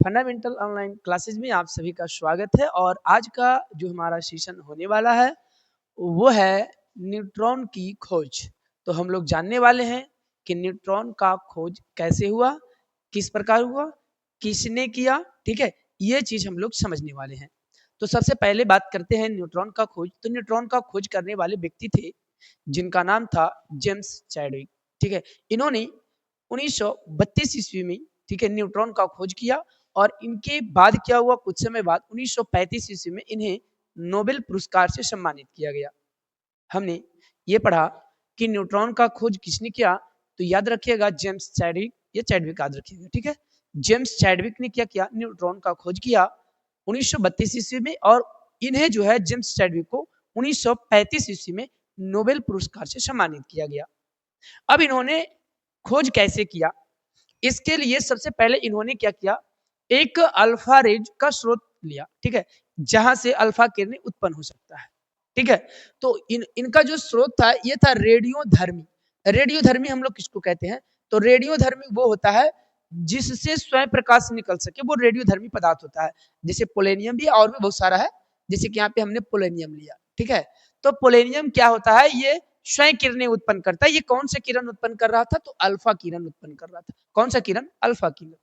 Fundamental online classes में आप सभी का स्वागत है। और आज का जो हमारा सेशन होने वाला है वो है न्यूट्रॉन की खोज। तो हम लोग जानने वाले हैं कि न्यूट्रॉन का खोज कैसे हुआ, किस प्रकार हुआ, किसने किया। ठीक है, ये चीज हम लोग समझने वाले हैं। तो सबसे पहले बात करते हैं न्यूट्रॉन का खोज। तो न्यूट्रॉन का खोज करने वाले व्यक्ति थे जिनका नाम था जेम्स चैडविक। ठीक है, इन्होंने 1932 ईस्वी में ठीक है न्यूट्रॉन का खोज किया। और इनके बाद क्या हुआ, कुछ समय बाद 1935 ईस्वी में इन्हें नोबेल पुरस्कार से सम्मानित किया गया। हमने ये पढ़ा कि न्यूट्रॉन का खोज किसने किया, तो याद रखिएगा जेम्स चैडविक, ये चैडविक याद रखिएगा। ठीक है, जेम्स चैडविक ने क्या किया, न्यूट्रॉन का खोज किया 1932 ईस्वी में। और इन्हें जो है जेम्स चैडविक को 1935 ईस्वी में नोबेल पुरस्कार से सम्मानित किया गया। अब इन्होंने खोज कैसे किया, इसके लिए सबसे पहले इन्होंने क्या किया, एक अल्फा रेज का स्रोत लिया। ठीक है, जहां से अल्फा किरणें उत्पन्न हो सकता है। ठीक है, तो इनका जो स्रोत था ये था रेडियोधर्मी। रेडियोधर्मी हम लोग किसको कहते हैं, तो रेडियोधर्मी वो होता है जिससे स्वयं प्रकाश निकल सके, वो रेडियोधर्मी पदार्थ होता है। जैसे पोलेनियम भी और भी बहुत सारा है, जैसे कि यहाँ पे हमने पोलेनियम लिया। ठीक है, तो पोलेनियम क्या होता है, ये स्वयं किरणें उत्पन्न करता है। ये कौन सा किरण उत्पन्न कर रहा था, तो अल्फा किरण उत्पन्न कर रहा था। कौन सा किरण, अल्फा किरण।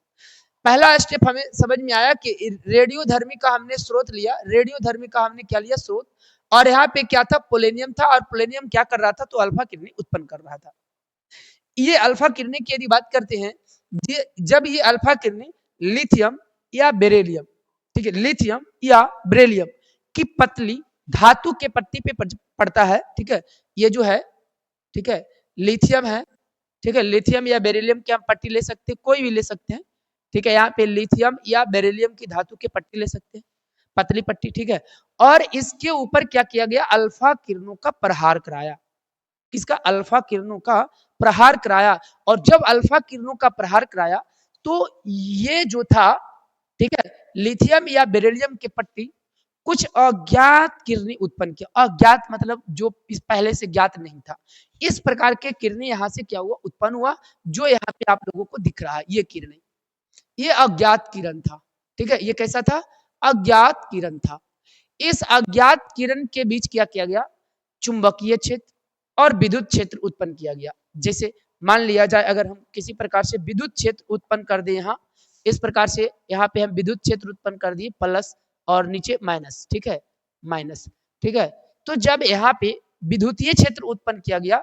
पहला स्टेप हमें समझ में आया कि रेडियोधर्मी का हमने स्रोत लिया, रेडियोधर्मी का हमने क्या लिया, स्रोत। और यहाँ पे क्या था, पोलेनियम था। और पोलेनियम क्या कर रहा था, तो अल्फा किरणें उत्पन्न कर रहा था। ये अल्फा किरणें की यदि बात करते हैं, जब ये अल्फा किरणें लिथियम या बेरिलियम, ठीक है, लिथियम या बेरिलियम की पतली धातु के पट्टी पे पड़ता है। ठीक है, ये जो है, ठीक है, लिथियम है। ठीक है, लिथियम या बेरिलियम की हम पट्टी ले सकते हैं, कोई भी ले सकते हैं। ठीक है, यहाँ पे लिथियम या बेरिलियम की धातु की पट्टी ले सकते हैं, पतली पट्टी। ठीक है, और इसके ऊपर क्या किया गया, अल्फा किरणों का प्रहार कराया। किसका, अल्फा किरणों का प्रहार कराया। और जब अल्फा किरणों का प्रहार कराया तो ये जो था, ठीक है, लिथियम या बेरिलियम की पट्टी कुछ अज्ञात किरणें उत्पन्न किया। अज्ञात मतलब जो इस पहले से ज्ञात नहीं था। इस प्रकार के किरणें यहां से क्या हुआ, उत्पन्न हुआ, जो यहाँ पे आप लोगों को दिख रहा है। ये किरणें, ये अज्ञात किरण था। ठीक है, ये कैसा था, अज्ञात किरण था। इस अज्ञात किरण के बीच क्या किया गया, चुंबकीय क्षेत्र और विद्युत क्षेत्र उत्पन्न किया गया। जैसे मान लिया जाए, अगर हम किसी प्रकार से विद्युत क्षेत्र उत्पन्न कर दे, यहाँ इस प्रकार से यहाँ पे हम विद्युत क्षेत्र उत्पन्न कर दिए, प्लस और नीचे माइनस। ठीक है, माइनस। ठीक है, तो जब यहाँ पे विद्युतीय क्षेत्र उत्पन्न किया गया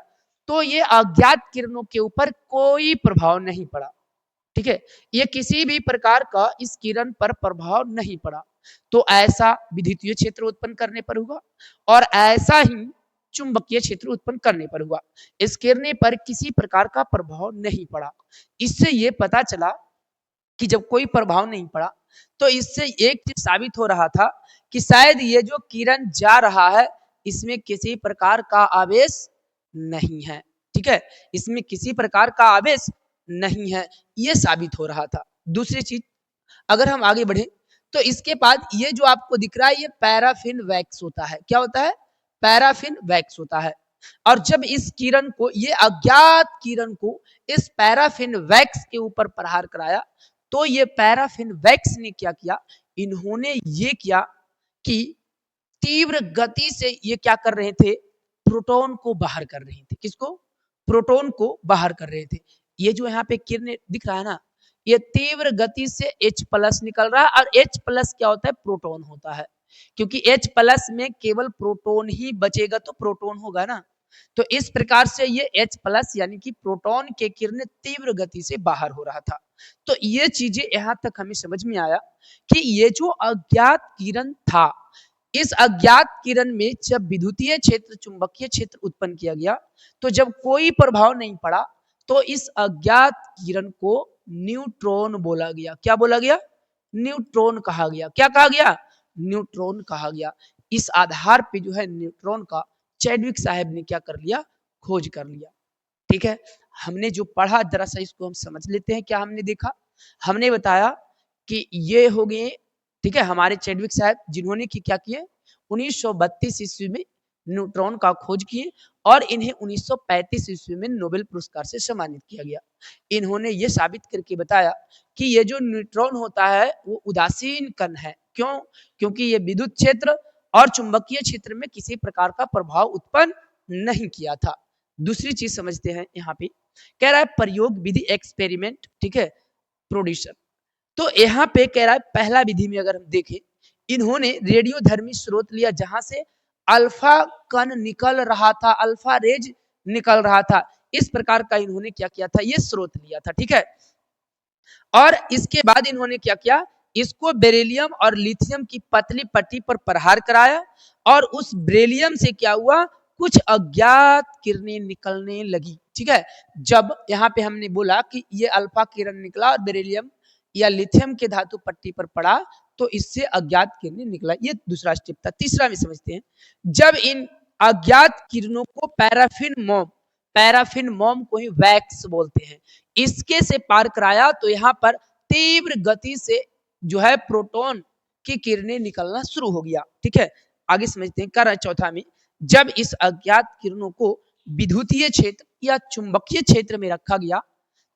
तो ये अज्ञात किरणों के ऊपर कोई प्रभाव नहीं पड़ा। ठीक है, ये किसी भी प्रकार का इस किरण पर प्रभाव नहीं पड़ा। तो ऐसा विद्युतीय क्षेत्र उत्पन्न करने पर हुआ और ऐसा ही चुंबकीय क्षेत्र उत्पन्न करने पर हुआ। इस किरणें पर किसी प्रकार का प्रभाव नहीं पड़ा। इससे ये पता चला कि जब कोई प्रभाव नहीं पड़ा तो इससे एक चीज साबित हो रहा था कि शायद ये जो किरण जा रहा है इसमें किसी प्रकार का आवेश नहीं है। ठीक है, इसमें किसी प्रकार का आवेश नहीं है, ये साबित हो रहा था। दूसरी चीज, अगर हम आगे बढ़े तो इसके बाद ये जो आपको दिख रहा है ये पैराफिन वैक्स होता है। क्या होता है, पैराफिन वैक्स होता है। और जब इस किरण को, ये अज्ञात किरण को इस पैराफिन वैक्स के ऊपर प्रहार कराया तो ये पैराफिन वैक्स ने क्या किया, इन्होंने ये किया कि तीव्र गति से ये क्या कर रहे थे, प्रोटॉन को बाहर कर रहे थे। किसको, प्रोटॉन को बाहर कर रहे थे। ये जो यहाँ पे किरण दिख रहा है ना, ये तीव्र गति से H+ निकल रहा है। और H+ क्या होता है, प्रोटॉन होता है। क्योंकि H+ में केवल प्रोटॉन ही बचेगा तो प्रोटॉन होगा ना। तो इस प्रकार से ये H+ यानी कि प्रोटॉन के किरण तीव्र गति से बाहर हो रहा था। तो ये चीजें यहां तक हमें समझ में आया कि ये जो अज्ञात किरण था, इस अज्ञात किरण में जब विद्युतीय क्षेत्र, चुंबकीय क्षेत्र उत्पन्न किया गया तो जब कोई प्रभाव नहीं पड़ा तो इस अज्ञात किरण को न्यूट्रॉन बोला गया। क्या बोला गया, न्यूट्रॉन कहा गया। क्या कहा गया, न्यूट्रॉन कहा गया। इस आधार पे जो है न्यूट्रॉन का चैडविक साहब ने क्या कर लिया, खोज कर लिया। ठीक है, हमने जो पढ़ा जरा सा इसको हम समझ लेते हैं। क्या हमने देखा, हमने बताया कि ये हो गए, ठीक है, हमारे चैडविक साहब जिन्होंने की क्या किए, 1932 ईस्वी में न्यूट्रॉन का खोज किए और इन्हें 1935 ईस्वी में नोबेल पुरस्कार से सम्मानित किया गया। इन्होंने ये साबित करके बताया कि ये जो न्यूट्रॉन होता है वो उदासीन कण है। क्यों? क्योंकि ये विद्युत क्षेत्र और चुंबकीय क्षेत्र में किसी प्रकार का प्रभाव उत्पन्न नहीं किया था। दूसरी चीज समझते हैं यहाँ पे, कह रहा है प्रयोग विधि एक्सपेरिमेंट, ठीक है, प्रोड्यूसर। तो यहाँ पे कह रहा है पहला विधि में अगर हम देखें, इन्होंने रेडियोधर्मी स्रोत लिया जहां से अल्फा कण निकल रहा था, अल्फा रेज निकल रहा था। इस प्रकार का इन्होंने क्या किया था, ये स्रोत लिया था, ठीक है। और इसके बाद इन्होंने क्या किया, इसको बेरिलियम और लिथियम की पतली पट्टी पर प्रहार कराया और उस बेरिलियम से क्या हुआ, कुछ अज्ञात किरणें निकलने लगी, ठीक है। जब यहाँ पे हमने बोला कि ये अल्फा किरण निकला और बेरिलियम या लिथियम के धातु पट्टी पर पड़ा तो इससे अज्ञात किरणें निकला, ये दूसरा स्टेप था। तीसरा में समझते हैं, जब इन अज्ञात किरणों को पैराफिन मोम को ही वैक्स बोलते हैं, इसके से पार कराया तो यहाँ पर तीव्र गति से जो है प्रोटॉन की किरणें निकलना शुरू हो गया, ठीक है। आगे समझते हैं, कर चौथा में, जब इस अज्ञात किरणों को विद्युतीय क्षेत्र या चुंबकीय क्षेत्र में रखा गया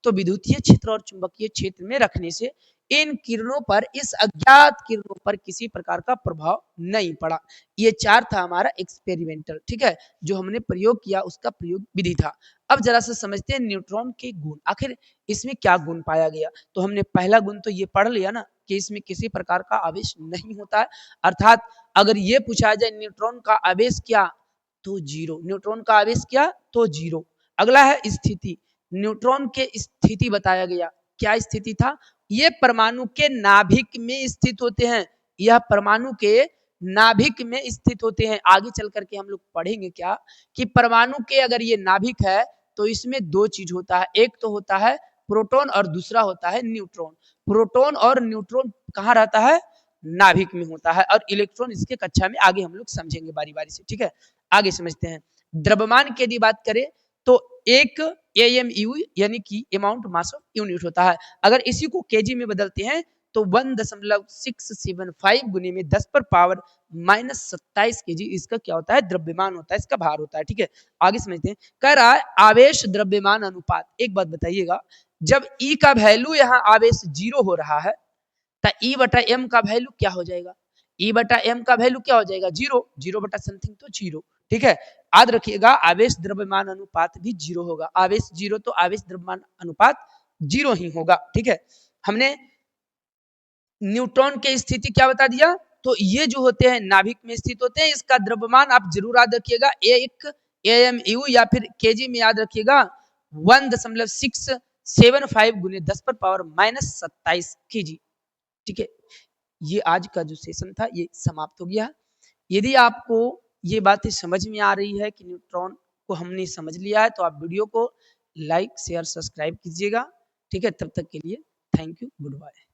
तो विद्युतीय क्षेत्र और चुंबकीय क्षेत्र में रखने से इन किरणों पर, इस अज्ञात किरणों पर किसी प्रकार का प्रभाव नहीं पड़ा। ये चार था हमारा एक्सपेरिमेंटल, ठीक है, जो हमने प्रयोग किया उसका प्रयोग विधि था। अब जरा सा समझते हैं न्यूट्रॉन के गुण, आखिर इसमें क्या गुण पाया गया। तो हमने पहला गुण तो ये पढ़ लिया ना कि इसमें किसी प्रकार का आवेश नहीं होता है, अर्थात अगर ये पूछा जाए न्यूट्रॉन का आवेश क्या, तो जीरो। न्यूट्रॉन का आवेश क्या, तो जीरो। अगला है स्थिति, न्यूट्रॉन के स्थिति बताया गया, क्या स्थिति था, ये परमाणु के नाभिक में स्थित होते हैं, यह परमाणु के नाभिक में स्थित होते हैं। आगे चल करके हम लोग पढ़ेंगे क्या कि परमाणु के अगर ये नाभिक है तो इसमें दो चीज होता है, एक तो होता है प्रोटॉन और दूसरा होता है न्यूट्रॉन। प्रोटॉन और न्यूट्रॉन कहाँ रहता है, नाभिक में होता है, और इलेक्ट्रॉन इसके कक्षा में आगे हम लोग समझेंगे बारी बारी से, ठीक है। आगे समझते हैं, द्रव्यमान की यदि बात करें तो एक AMU यानी कि अमाउंट मास ऑफ यूनिट होता है। अगर इसी को केजी में बदलते हैं तो 1.675 गुने में 10 पर पावर -27 केजी इसका क्या होता है, द्रव्यमान होता है, इसका भार होता है, ठीक है। आगे समझते हैं, कह रहा है आवेश द्रव्यमान अनुपात। एक बात बताइएगा, जब E का वैल्यू यहाँ आवेश 0 हो रहा है तो E/m का वैल्यू क्या हो जाएगा, E/m का वैल्यू क्या हो जाएगा, 0 बटा समथिंग तो 0, ठीक है। याद रखिएगा आवेश द्रव्यमान अनुपात भी 0 होगा, आवेश 0 तो आवेश द्रव्यमान अनुपात 0 ही होगा, ठीक है। हमने न्यूट्रॉन के स्थिति क्या बता दिया, तो ये जो होते हैं नाभिक में स्थित होते हैं, इसका द्रव्यमान आप जरूर याद रखिएगा, एक AMU या फिर केजी में याद रखिएगा 1.675 गुने 10 पर पावर -27 केजी, ठीक है। ये आज का जो सेशन था ये समाप्त हो गया। यदि आपको ये बातें समझ में आ रही है कि न्यूट्रॉन को हमने समझ लिया है तो आप वीडियो को लाइक शेयर सब्सक्राइब कीजिएगा, ठीक है। तब तक के लिए थैंक यू, गुड बाय।